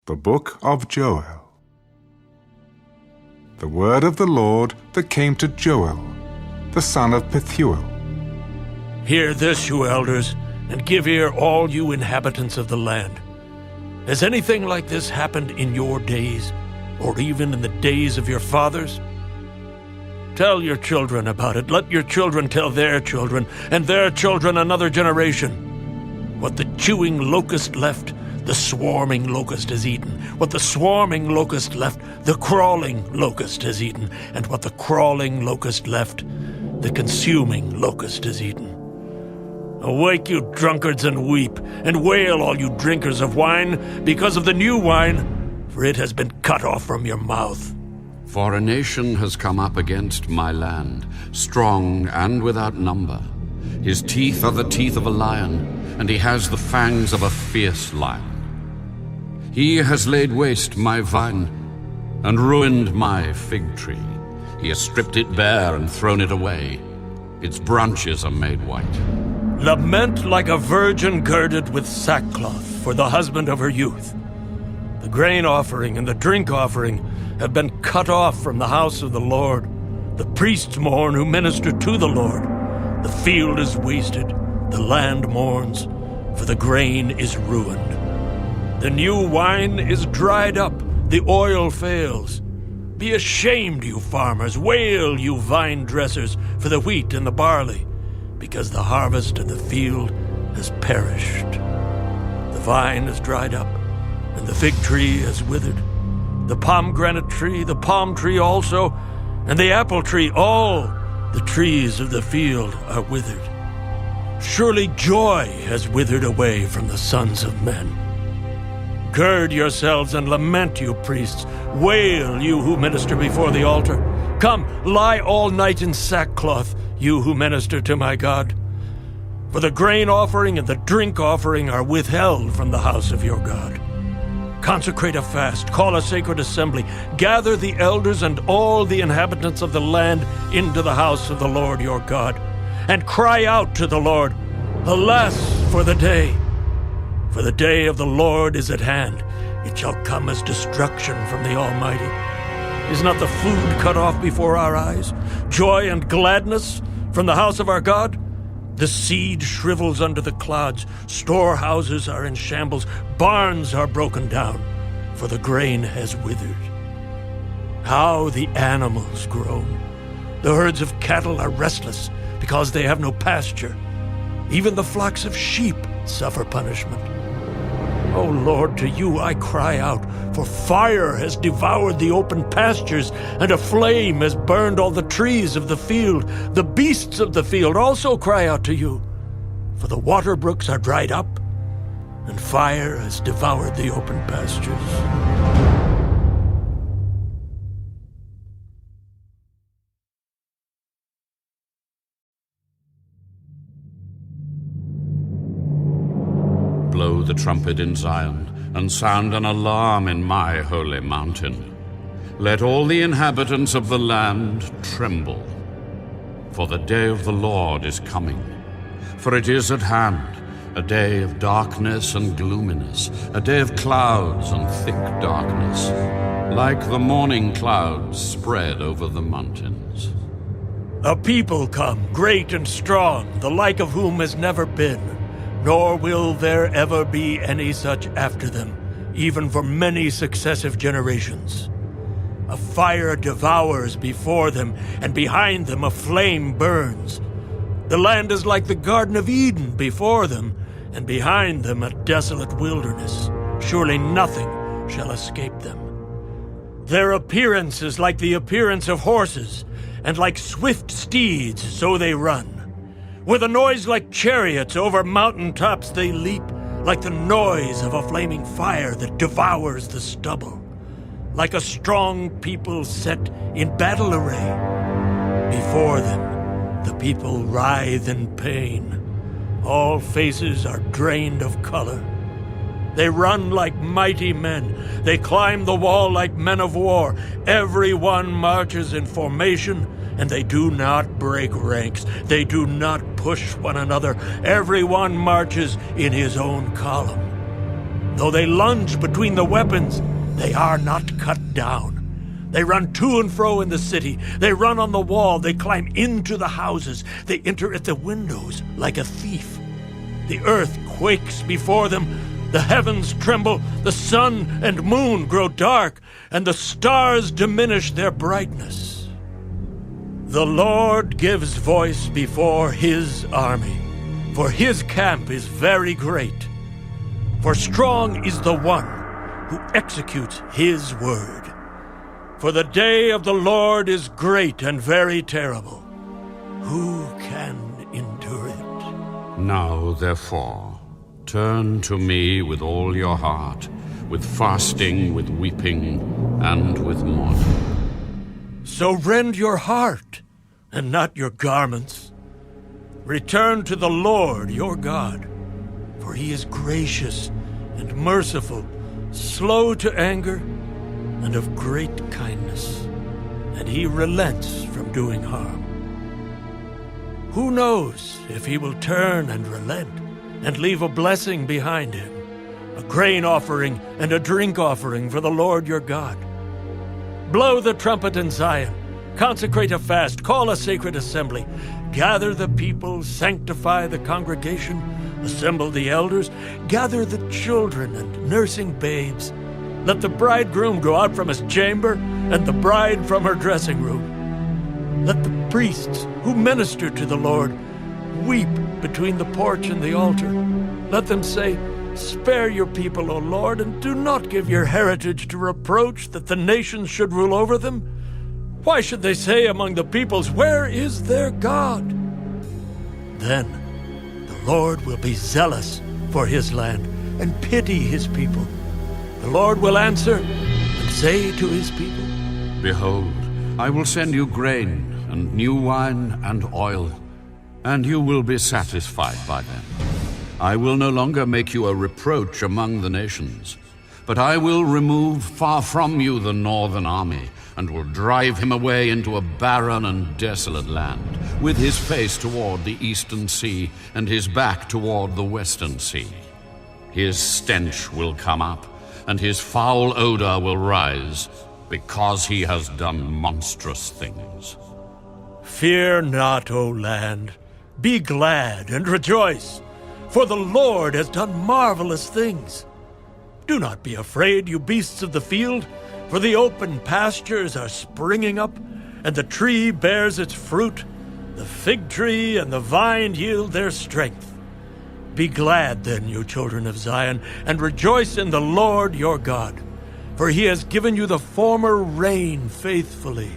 The Book of Joel. The word of the Lord that came to Joel, the son of Pethuel. Hear this, you elders, and give ear, all you inhabitants of the land. Has anything like this happened in your days, or even in the days of your fathers? Tell your children about it. Let your children tell their children, and their children another generation. What the chewing locust left, the swarming locust has eaten. What the swarming locust left, the crawling locust has eaten. And what the crawling locust left, the consuming locust has eaten. Awake, you drunkards, and weep, and wail, all you drinkers of wine, because of the new wine, for it has been cut off from your mouth. For a nation has come up against my land, strong and without number. His teeth are the teeth of a lion, and he has the fangs of a fierce lion. He has laid waste my vine, and ruined my fig tree. He has stripped it bare and thrown it away. Its branches are made white. Lament like a virgin girded with sackcloth for the husband of her youth. The grain offering and the drink offering have been cut off from the house of the Lord. The priests mourn who minister to the Lord. The field is wasted, the land mourns, for the grain is ruined. The new wine is dried up, the oil fails. Be ashamed, you farmers, wail, you vine dressers, for the wheat and the barley, because the harvest of the field has perished. The vine is dried up, and the fig tree has withered. The pomegranate tree, the palm tree also, and the apple tree, all the trees of the field are withered. Surely joy has withered away from the sons of men. Gird yourselves and lament, you priests. Wail, you who minister before the altar. Come, lie all night in sackcloth, you who minister to my God. For the grain offering and the drink offering are withheld from the house of your God. Consecrate a fast, call a sacred assembly, gather the elders and all the inhabitants of the land into the house of the Lord your God, and cry out to the Lord, Alas for the day! For the day of the Lord is at hand. It shall come as destruction from the Almighty. Is not the food cut off before our eyes? Joy and gladness from the house of our God? The seed shrivels under the clods. Storehouses are in shambles. Barns are broken down, for the grain has withered. How the animals groan. The herds of cattle are restless because they have no pasture. Even the flocks of sheep suffer punishment. O Lord, to you I cry out, for fire has devoured the open pastures, and a flame has burned all the trees of the field. The beasts of the field also cry out to you, for the water brooks are dried up, and fire has devoured the open pastures. Blow the trumpet in Zion, and sound an alarm in my holy mountain. Let all the inhabitants of the land tremble. For the day of the Lord is coming. For it is at hand, a day of darkness and gloominess, a day of clouds and thick darkness, like the morning clouds spread over the mountains. A people come, great and strong, the like of whom has never been, nor will there ever be any such after them, even for many successive generations. A fire devours before them, and behind them a flame burns. The land is like the Garden of Eden before them, and behind them a desolate wilderness. Surely nothing shall escape them. Their appearance is like the appearance of horses, and like swift steeds, so they run. With a noise like chariots over mountain tops they leap, like the noise of a flaming fire that devours the stubble. Like a strong people set in battle array. Before them, the people writhe in pain. All faces are drained of color. They run like mighty men. They climb the wall like men of war. Everyone marches in formation, and they do not break ranks. They do not push one another. Everyone marches in his own column. Though they lunge between the weapons, they are not cut down. They run to and fro in the city. They run on the wall. They climb into the houses. They enter at the windows like a thief. The earth quakes before them. The heavens tremble. The sun and moon grow dark, and the stars diminish their brightness. The Lord gives voice before his army, for his camp is very great. For strong is the one who executes his word. For the day of the Lord is great and very terrible. Who can endure it? Now, therefore, turn to me with all your heart, with fasting, with weeping, and with mourning. So rend your heart, and not your garments. Return to the Lord your God, for he is gracious and merciful, slow to anger, and of great kindness, and he relents from doing harm. Who knows if he will turn and relent, and leave a blessing behind him, a grain offering and a drink offering for the Lord your God. Blow the trumpet in Zion, consecrate a fast, call a sacred assembly, gather the people, sanctify the congregation, assemble the elders, gather the children and nursing babes. Let the bridegroom go out from his chamber, and the bride from her dressing room. Let the priests who minister to the Lord weep between the porch and the altar. Let them say, "Spare your people, O Lord, and do not give your heritage to reproach, that the nations should rule over them. Why should they say among the peoples, 'Where is their God?'" Then the Lord will be zealous for his land and pity his people. The Lord will answer and say to his people, Behold, I will send you grain and new wine and oil, and you will be satisfied by them. I will no longer make you a reproach among the nations, but I will remove far from you the northern army, and will drive him away into a barren and desolate land, with his face toward the eastern sea, and his back toward the western sea. His stench will come up, and his foul odor will rise, because he has done monstrous things. "Fear not, O land. Be glad and rejoice, for the Lord has done marvelous things. Do not be afraid, you beasts of the field, for the open pastures are springing up, and the tree bears its fruit. The fig tree and the vine yield their strength. Be glad then, you children of Zion, and rejoice in the Lord your God, for he has given you the former rain faithfully,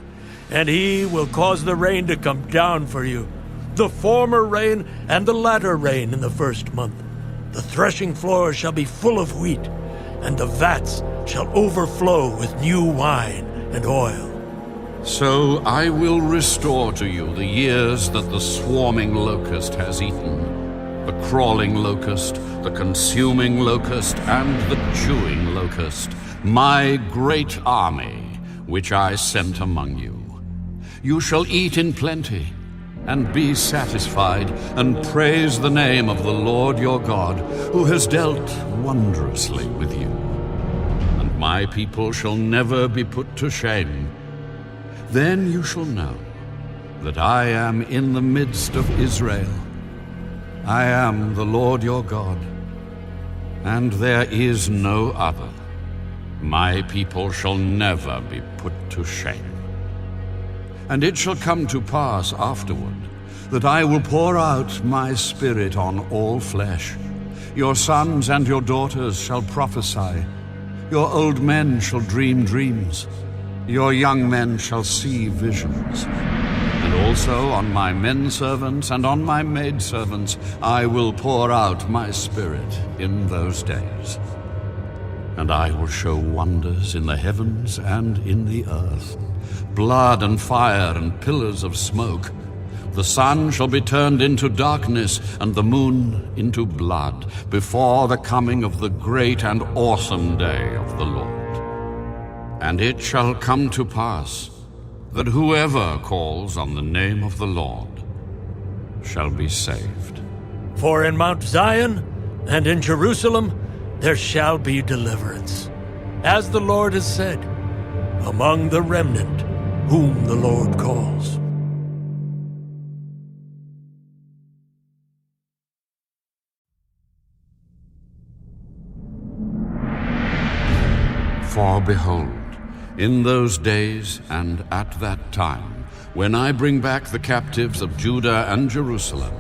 and he will cause the rain to come down for you, the former rain and the latter rain in the first month. The threshing floor shall be full of wheat, and the vats shall overflow with new wine and oil. So I will restore to you the years that the swarming locust has eaten, the crawling locust, the consuming locust, and the chewing locust, my great army, which I sent among you. You shall eat in plenty, and be satisfied, and praise the name of the Lord your God, who has dealt wondrously with you. And my people shall never be put to shame. Then you shall know that I am in the midst of Israel. I am the Lord your God, and there is no other. My people shall never be put to shame. And it shall come to pass afterward that I will pour out my Spirit on all flesh. Your sons and your daughters shall prophesy. Your old men shall dream dreams. Your young men shall see visions. And also on my men servants and on my maid servants I will pour out my Spirit in those days. And I will show wonders in the heavens and in the earth, blood and fire and pillars of smoke. The sun shall be turned into darkness and the moon into blood before the coming of the great and awesome day of the Lord. And it shall come to pass that whoever calls on the name of the Lord shall be saved. For in Mount Zion and in Jerusalem there shall be deliverance, as the Lord has said, among the remnant whom the Lord calls. For behold, in those days and at that time, when I bring back the captives of Judah and Jerusalem,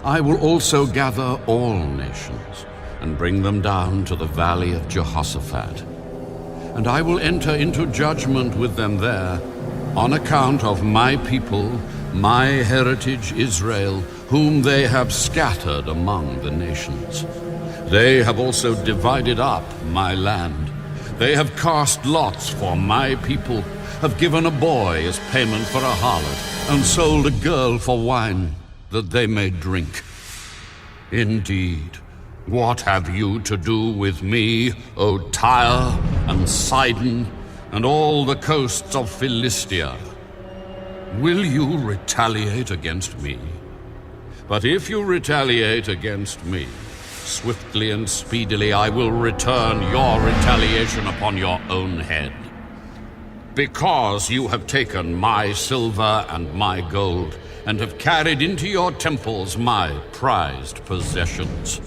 I will also gather all nations and bring them down to the valley of Jehoshaphat. And I will enter into judgment with them there on account of my people, my heritage Israel, whom they have scattered among the nations. They have also divided up my land. They have cast lots for my people, have given a boy as payment for a harlot, and sold a girl for wine, that they may drink. Indeed, what have you to do with me, O Tyre and Sidon, and all the coasts of Philistia? Will you retaliate against me? But if you retaliate against me, swiftly and speedily I will return your retaliation upon your own head. Because you have taken my silver and my gold, and have carried into your temples my prized possessions.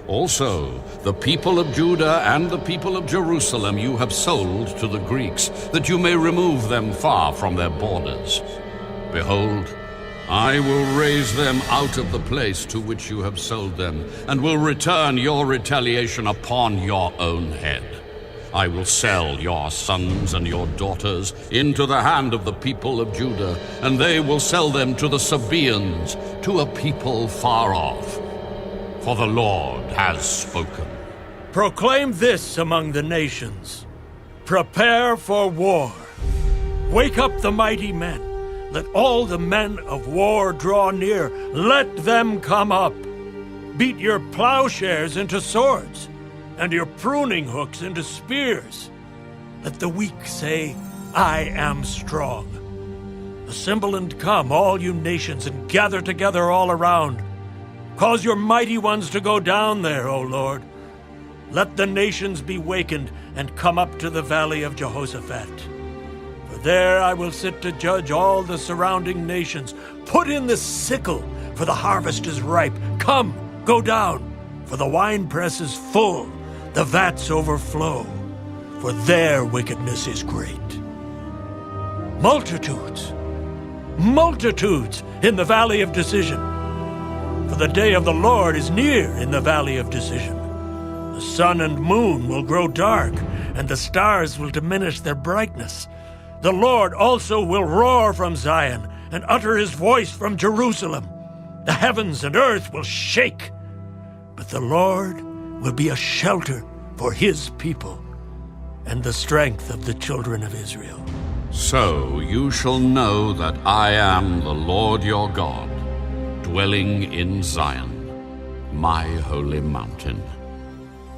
Also, the people of Judah and the people of Jerusalem you have sold to the Greeks, that you may remove them far from their borders. Behold, I will raise them out of the place to which you have sold them, and will return your retaliation upon your own head. I will sell your sons and your daughters into the hand of the people of Judah, and they will sell them to the Sabaeans, to a people far off. For the Lord has spoken. Proclaim this among the nations. Prepare for war. Wake up the mighty men. Let all the men of war draw near. Let them come up. Beat your plowshares into swords, and your pruning hooks into spears. Let the weak say, I am strong. Assemble and come, all you nations, and gather together all around. Cause your mighty ones to go down there, O Lord. Let the nations be wakened and come up to the valley of Jehoshaphat. For there I will sit to judge all the surrounding nations. Put in the sickle, for the harvest is ripe. Come, go down, for the winepress is full, the vats overflow, for their wickedness is great. Multitudes, multitudes in the valley of decision. For the day of the Lord is near in the valley of decision. The sun and moon will grow dark, and the stars will diminish their brightness. The Lord also will roar from Zion and utter his voice from Jerusalem. The heavens and earth will shake, but the Lord will be a shelter for his people and the strength of the children of Israel. So you shall know that I am the Lord your God, dwelling in Zion, my holy mountain.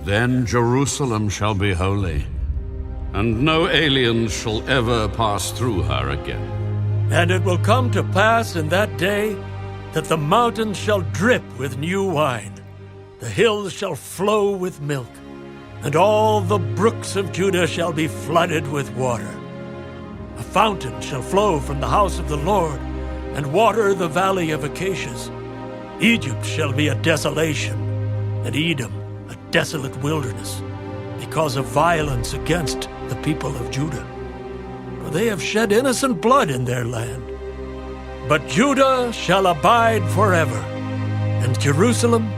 Then Jerusalem shall be holy, and no aliens shall ever pass through her again. And it will come to pass in that day that the mountains shall drip with new wine, the hills shall flow with milk, and all the brooks of Judah shall be flooded with water. A fountain shall flow from the house of the Lord, and water the valley of Acacias. Egypt shall be a desolation, and Edom a desolate wilderness, because of violence against the people of Judah. For they have shed innocent blood in their land. But Judah shall abide forever, and Jerusalem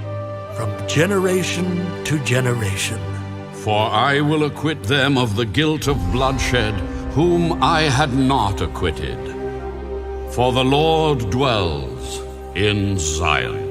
from generation to generation. For I will acquit them of the guilt of bloodshed, whom I had not acquitted. For the Lord dwells in Zion.